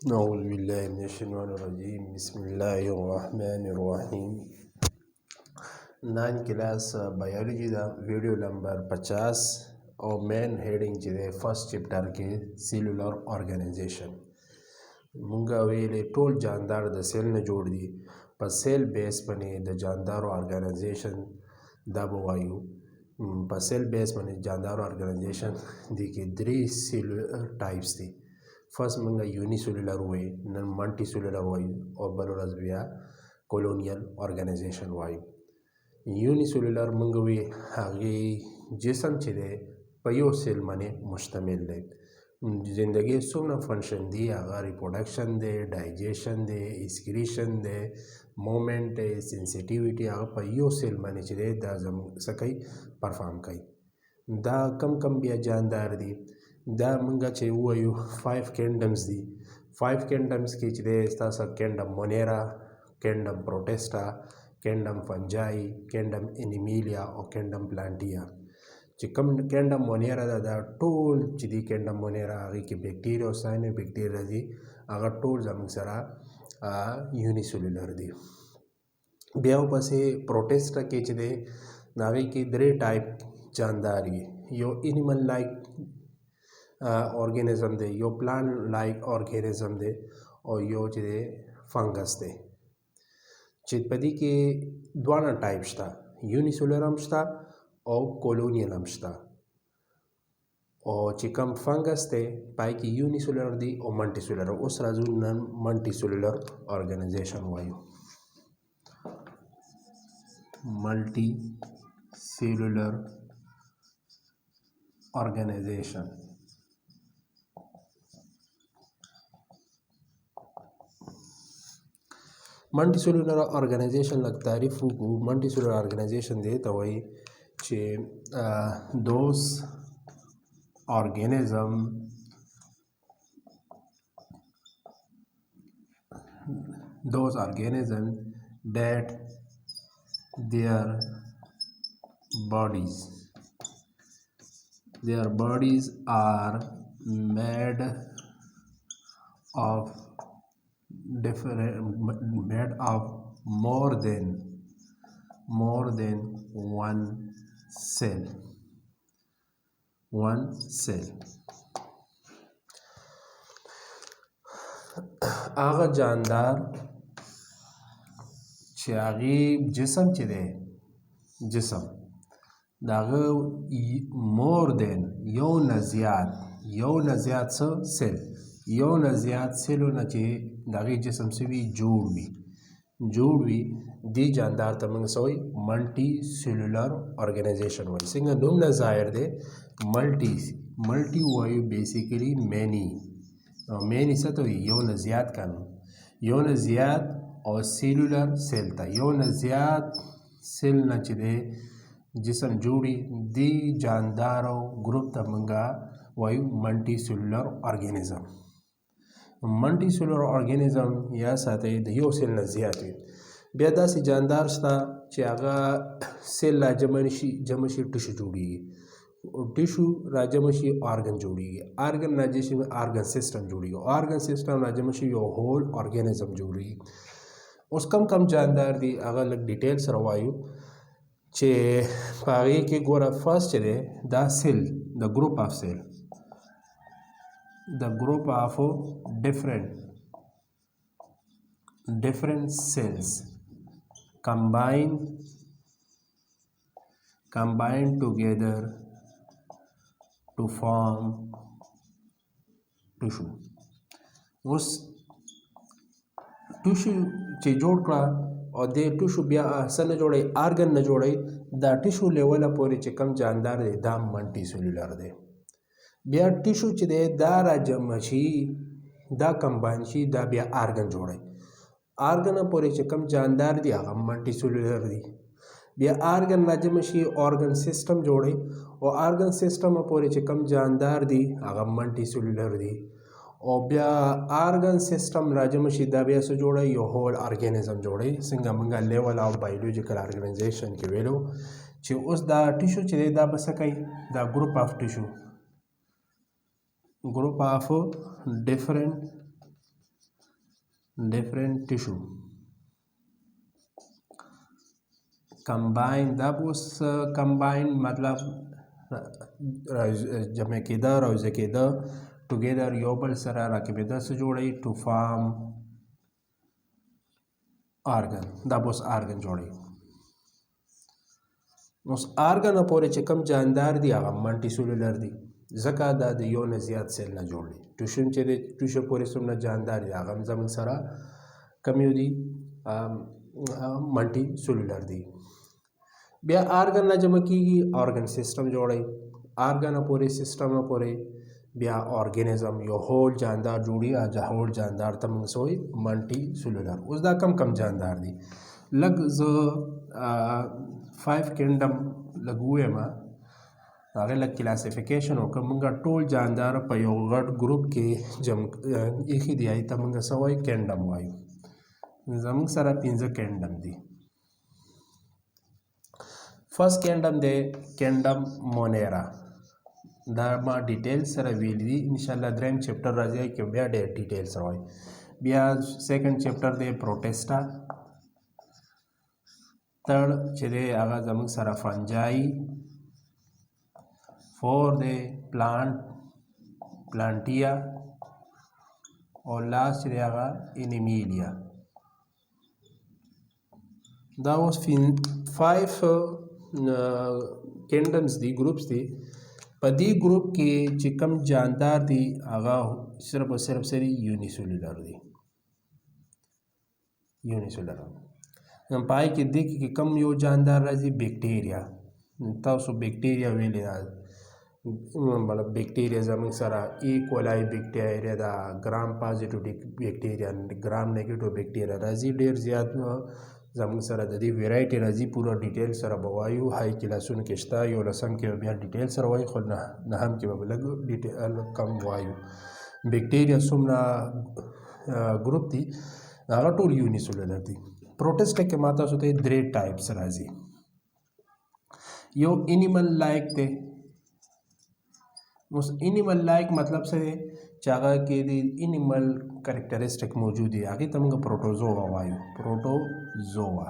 أعوذ بالله من الشيطان الرجيم بسم الله الرحمن الرحیم 9 class biology دا video number 50 और main heading چې ده فرست چپټر کې سیلولر آرګنایزیشن مونږه ویلې ټول جاندار د سیل نه جوړ دي په سیل بیس باندې د جاندارو آرګنایزیشن دا بوایو په سیل بیس باندې جاندارو آرګنایزیشن دي کې درې سیلولر ټایپس دي فرست منګه یونی سیلولر وای نن ملټي سیلولر وای او بل ورځ بیا کولونیل آرګنایزیشن وای یونی سیلولر منګه وی هغه جسم چې ده په یو سیل باندې مشتمل دی زندگی څومره فنکشن دی هغه ریپروډکشن دی ډایجیشن دی اسکریشن دی مومنت دی سنسټیویټي هغه په یو سیل باندې چې دی دا زموږ څه کوي پرفارم کوي دا کم بیا جاندار دي دا منګه چې وایو 5 کینډمز دي 5 کینډمز کې چې دی تاسو کینډم مونیرا کینډم پروټیسټا کینډم فنجای کینډم انیمیلیا او کینډم پلانټیا چې کوم کینډم مونیرا دا ټول چې دی کینډم مونیرا هغه کې بیکټیریا او ساینو بیکټیریا دي هغه ټول زموږ سره یونی سیلولر دي بیا پسې پروټیسټا کې چې دی هغه کې درې ټایپ جاندار یو انیمل لایک ऑर्गेनिज्म दे यो plant like organism दे और यो چې फंगस दे چې پدې کې دواړه ټایپ شته یونیسیلولر هم شته او کولونیل هم شته او چې کوم فنگس دی پای کې یونیسیلولر دی او ملټي سیلولر اوس راځو نن ملټي سیلولر آرګنایزیشن وایو ملټي سیلولر آرګنایزیشن ملټي سیلولر آرګنایزیشن لږ تعریف وکړو ملټي سیلولر آرګنایزیشن دی ته وایي چې those organisms that their bodies are made of more than one cell هغه جاندار چې هغه جسم چې دی جسم داغه مور دین یو نه زیات څه سیل یو نه زیات سیلونه چې داغه جسم سوي جوړ وي دی جاندار ته موږ سوې ملټي سیلولر آرګنایزیشن وایي څنګه نوم نه ظاهر دی ملټي وایو بیسیکلی مینی څه ته یو نه زیات کانو یو نه زیات او سیلولر سیل ته یو نه زیات سیل نه چې دی جسم جوړي دی جاندارو ګروپ ته موږ وایو ملټي سیلولر آرګنایزم ملټي سیلولر آرګنایزم یا ساته د یو سیل نه زیات وي بیا داسې جاندار شته چې هغه سیل راجمع شي ټشو جوړیږي ټشو راجمع شي آرګن جوړیږي آرګن راجمع شي آرګن سیستم جوړیږي آرګن سیستم راجمع شي یو هول آرګنیزم جوړیږي اوس کم جاندار دي هغه لږ ډیټیل سره وایو چې په هغې کې ګوره فرست چې دی دا سیل د ګروپ آف سیل the group of different cells combine together to form tissue اوس ټشو چې جوړ کړه او د ټشو بیا احسن نه جوړي آرګن نه جوړي دا ټشو لیول پورې چې کم جاندار دی دا ملټي سیلولر دی بیا ټشو چې دی دا راجمع شي دا کمباین شي دا بیا آرګن جوړي آرګن پورې چې کم جاندار دی هغه ملټي سیلولر دی بیا آرګن راجمع شي آرګن سیستم جوړي او آرګن سیستم پورې چې کم جاندار دی هغه ملټي سیلولر دی او بیا آرګن سیستم راجمع شي دا بیا څه جوړي یو هول آرګنیزم جوړي څنګه موږ لیول اف بایولوژیکل آرګنایزیشن کې ویلو چې اوس دا ټشو چې دا بس کوي دا ګروپ اف ټشو group of different different tissue. combine دا اوس combine مطلب جمع کېده راوځه کېده together یو بل سره راکېده څه جوړوي to form organ. دا اوس organ جوړوي. اوس organ پورې چې کوم جاندار دي هغه ملټي سیلولر دي ځکه دا د یو نه زیات سیل نه جوړ دي. ټیشو چې دی ټیشو پورې څومره جاندار دي هغه هم زموږ سره کم یو دي ملټي سیلولر دي. بیا آرګن نه جمع کېږي آرګن سیسټم جوړوي. آرګن پورې سیسټم پورې بیا آرګینزم یو هول جاندار جوړي. هول جاندار ته موږ سوی ملټي سیلولر. اوس دا کم کم جاندار دي لږ زه 5 کینډم لږ ووایم هغې لږ کلاسیفیکیشن وکړه. موږ ټول جاندار په یو غټ ګروپ کې جمع ایښي دي هغې ته موږ څه وایو کینډم وایو. زموږ سره 5 کینډم دي. فرست کینډم دی کینډم مونیرا. دا ما ډیټیل سره ویل دي انشاءالله دریم چپټر راځي کې بیا ډېر ډیټیل سره وایي. بیا سیکنډ چپټر دی پروټیسټا. تھرڈ چې دی هغه زموږ سره فنجائی. فور دی پلانټیا او لاست چې دی هغه انیمیلیا. دا اوس 5 کینډمز دي ګروپس دي. په دې ګروپ کې چې کم جاندار دي هغه صرف او صرف سری یونیسیلولر دي. یونیسیلولر پای کې دې کې کم یو جاندار راځي بیکټیریا. تاسو بیکټیریا ویلې ده مطلب بیکټیریا زموږ سره ایکولای بیکټیریا دا ګرام پازیټیو بیکټیریا ګرام نیګیټیو بیکټیریا راځي. ډېر زیات زموږ سره د دې ویرایټي راځي. پوره ډیټیل سره به وایو. های کلاسونو کې شته. 11 کې بیا ډیټیل سره وایو خو نهم کې به لږ ډیټیل کم وایو. بیکټیریا څومره ګروپ دي هغه ټول یونیسیلولر دي. پروټیسټا کې ما تاسو ته 3 ټایپس راځي. یو انیمل لایک دی. اوس انیمل لایک مطلب څه دی چې هغه کې د انیمل کریکټریسټک موجود دي هغې ته موږ پروټوزوا وایو. پروټوزوا.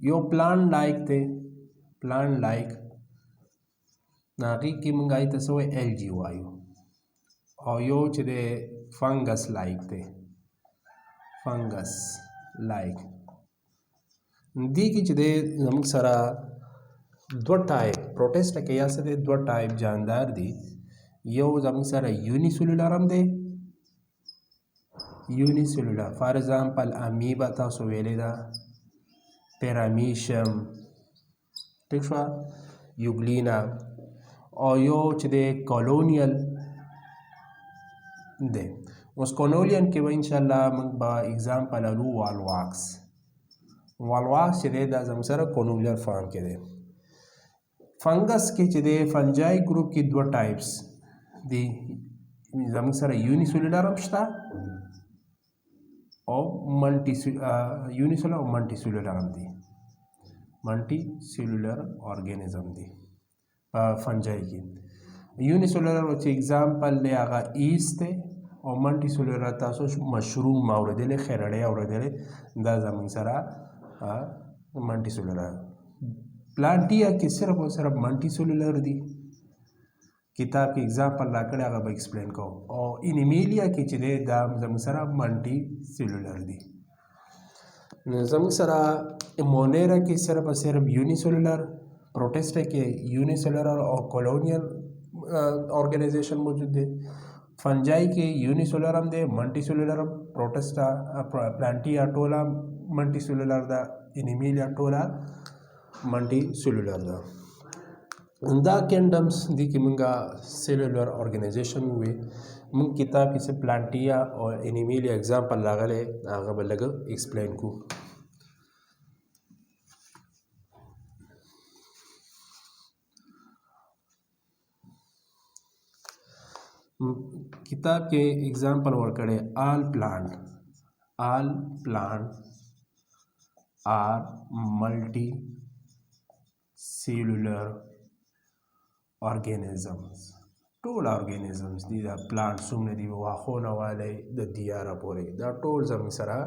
یو پلانټ لایک دی. پلانټ لایک هغې کې موږ هغې ته څه وایو الجی وایو. او یو چې دی فنګس لایک دی. فنګس لایک دې کې چې دی زموږ سره 2 ټایپ پروټیسټا کې یا څه دی 2 ټایپ جاندار دي. یو زموږ سره یونیسیلولر هم دی. یونیسیلولر فار ایگزامپل امیبا تاسو ویلې ده. پیرامیشیم ٹھیک شوه. یوګلینا. او یو چې دی کالونیل دی. اوس کالونیل کې به انشاءالله موږ به اگزامپل الو والواکس. والواکس چې دی دا زموږ سره کالونیل فارم کې دی. فنګس کې چې دی فنجائی ګروپ کې 2 ټایپس دي. زموږ سره یونیسیلولر هم شته او یونیسیلولر او ملټي سیلولر هم دي. ملټي سیلولر ارګانیزم دي په فنجائی کې. یونیسیلولر چې اگزامپل دی هغه ایست دی او ملټي سیلولر تاسو مشروم اوریدلی خیرړی اوریدلی دا زموږ سره ملټي سیلولر. پلانټیا کې صرف او صرف ملټي سیلولر دي. کتاب کې اگزامپل راکړی هغه به ایکسپلین کوم. او انیمیلیا کې چې دی دا زموږ سره ملټي سیلولر دي. زموږ سره مونیرا کې صرف او صرف یونیسیلولر. پروټیسټا کې یونیسیلولر او کالونیل آرګنایزیشن موجود دی. فنجائی کې یونیسیلولر هم دی ملټي سیلولر هم. پروټیسټا پلانټیا ټوله ملټي سیلولر ده. انیمیلیا ټوله ملټي سیلولر ده. دا کینډمز دي کې مونږه سیلولر ارګنایزیشن وي. مونږ کتاب کې څه پلانټیا او انیمیلیا اگزامپل راغلی هغه به لږ ایکسپلین کو. کتاب کې اگزامپل ورکړی آل پلانٹ آر ملټي cellular organisms. ټول ارګانیزمز دي دا پلانټس څومره دي واښونه والی د دیاره پورې دا ټول زموږ سره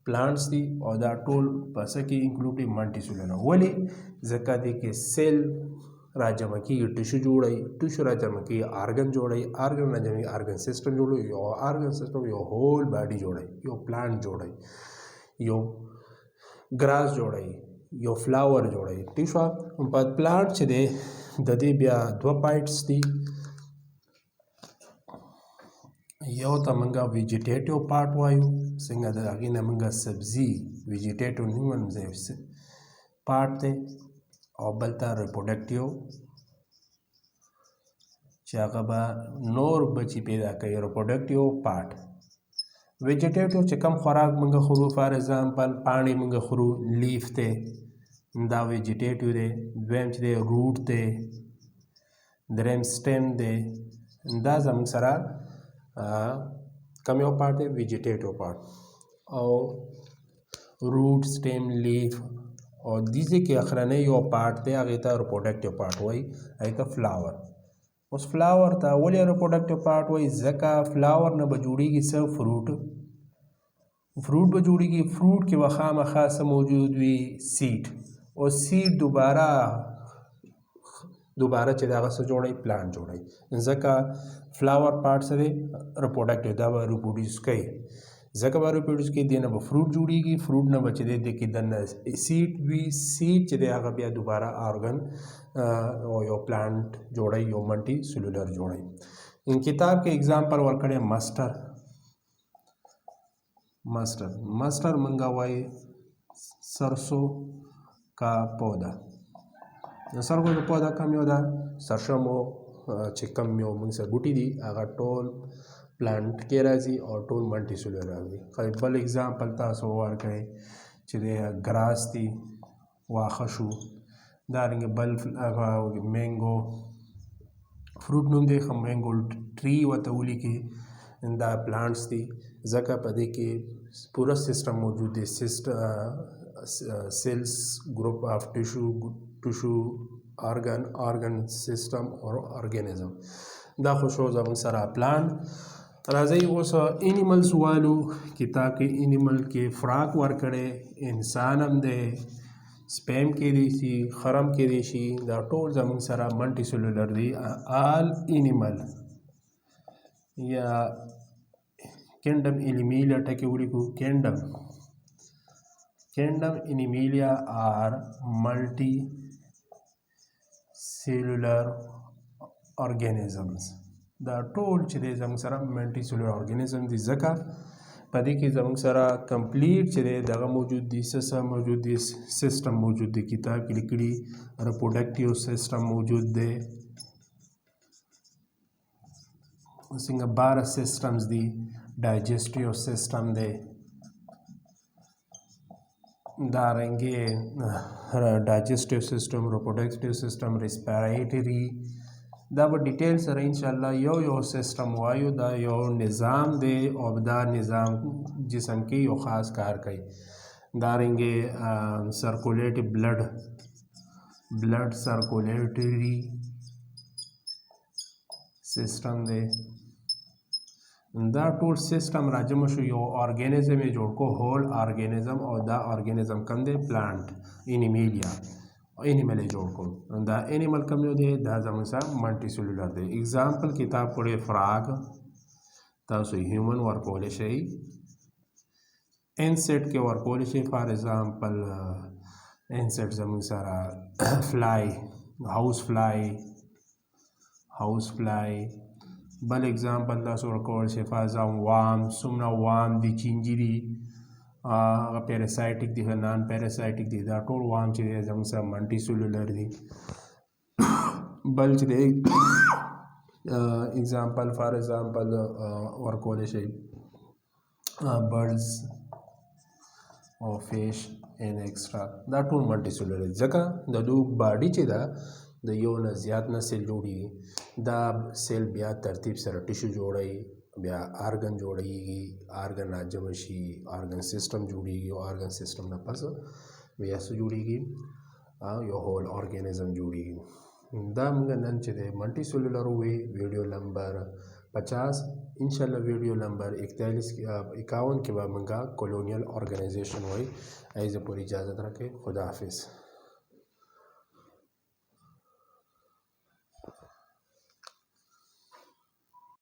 پلانټس دي او دا ټول په څه کې انکلوډ دي ملټي سیلولر ولې ځکه دې کې سیل راجمع کېږي ټشو جوړوي ټشو راجمع کېږي آرګن جوړوي آرګن راجمع کېږي آرګن سیسټم جوړوي یو آرګن سیسټم یو هول باډي جوړوي یو پلانټ جوړوي یو ګراس جوړوي یو فلاور جوړوي ٹھیک شو په پلانټ چې دی د دې بیا دوه پارټس دي یو ته موږ ویجیټیټیو پارټ وایو څنګه د هغې نه موږ سبزي ویجیټیټیو نیمن پارټ دی او بل ته ریپروډکټیو چې هغه به نور بچي پیدا کوي ریپروډکټیو پارټ ویجیټیټیو چې کوم خوراک موږ خورو فار ایگزامپل پاڼې موږ خورو لیف دی دا ویجیټیټیو دی دویم چې دی روټ دی دریم سټیم دی دا زموږ سره کوم یو پارټ دی ویجیټیټیو پارټ او روټ سټیم لیف او دیزه کې اخرنی یو پارټ دی هغې ته ریپروډکټیو پارټ وایي هغې ته فلاور اوس فلاور ته ولې ریپروډکټیو پارټ وایي ځکه فلاور نه به جوړیږي څه فروټ به جوړیږي فروټ کې به خامخا څه موجود وي سیډ او سیډ دوباره چې د هغه څه جوړوي پلانټ جوړوي ځکه فلاور پارټ څه دی ریپروډکټیو دا به ریپروډیوس کوي ځکه به ریپروډیوس کوي دې نه به فروټ جوړیږي فروټ نه به چې دی دې کې دننه سیډ وي سیډ چې دی هغه بیا دوباره آرګن او یو پلانټ جوړوي یو ملټي سیلولر جوړوي کتاب کې اگزامپل ورکړی मस्टर मंगा वाई सरसों का पौधा सरसों का पौधा कम होता सरसों मो चिकम में मुझसे गुटी दी अगर टोल प्लांट के राजी और टोल मल्टी सेलुलर राजी कई बल एग्जांपल था सो वार कहे चिरे ग्रास थी वाखशु दारेंगे बल मैंगो फ्रूट नुम देख मैंगो ट्री व तौली की दा प्लांट्स थी ज़का पदे के पूरा सिस्टम मौजूद है cells group of tissue organ system और ऑर्गेनिज्म दा खुशो ज़बन सरा प्लान राज़ी उस एनिमल्स वालू किताब के एनिमल के फ्राक वर करे इंसान हम दे स्पैम के देशी खरम के देशी दा टोल ज़बन सरा मल्टी सेलुलर दी आल एनिमल या Kingdom Animalia takeuriku Kingdom Animalia are multi-cellular organisms. دا ټول چې دی زموږ سره ملټي سیلولر ارګانیزم دي ځکه په دې کې زموږ سره کمپلیټ چې دی دغه موجود دي څه موجود دي سیسټم موجود دی کتاب کې لیکلي ریپروډکټیو سیسټم موجود دی څنګه 12 سیسټمز دي digestive system दे दारेंगे digestive system reproductive system respiratory दा ब डिटेल सर इंशाल्लाह यो सिस्टम वायु दा यो निज़ाम दे और दा निज़ाम जिस्म की यो ख़ास कार कई दारेंगे सर्कुलेटिव ब्लड सर्कुलेटरी सिस्टम दे دا ټول سیسټم راجم شو یو ارګانیزم یې جوړ کو هول ارګانیزم او دا ارګانیزم کم دی پلانټ انیمل یې جوړ کو دا انیمل کم یو دی دا زموږ سره ملټي سیلولر دی اگزامپل کتاب پڑھے فراگ تاسو هیومن ورکول شي انسیکټ کې ورکول شي فار ایگزامپل انسیکټ زموږ سره فلای هاوس فلای بل एग्जांपल दा सो रिकॉर्ड शेफाजा वाम सुमना वाम दी चिंजिरी पैरासाइटिक दी नॉन पैरासाइटिक दी दा टोल वाम चे जम सा मल्टी सेलुलर दी बल चे एग्जांपल फॉर एग्जांपल रिकॉर्ड शे बर्ड्स और फिश एंड एक्स्ट्रा दा टोल मल्टी सेलुलर जका द दो बॉडी चे दा د یو نه زیات نه سیل جوړیږي دا سیل بیا ترتیب سره ټیشو جوړوي بیا آرګن جوړیږي آرګن راجم شي آرګن سیسټم جوړیږي او آرګن سیسټم نه پس بیا څه جوړیږي یو هول ارګانیزم جوړیږي दा मंगा नन चे दे मल्टी सेलुलर हुई वीडियो नंबर 50 इंशाल्लाह वीडियो नंबर 51 के बाद मंगा कॉलोनियल ऑर्गेनाइजेशन हुई। ऐसे पूरी इजाज़त रखे, खुदा हाफिज़।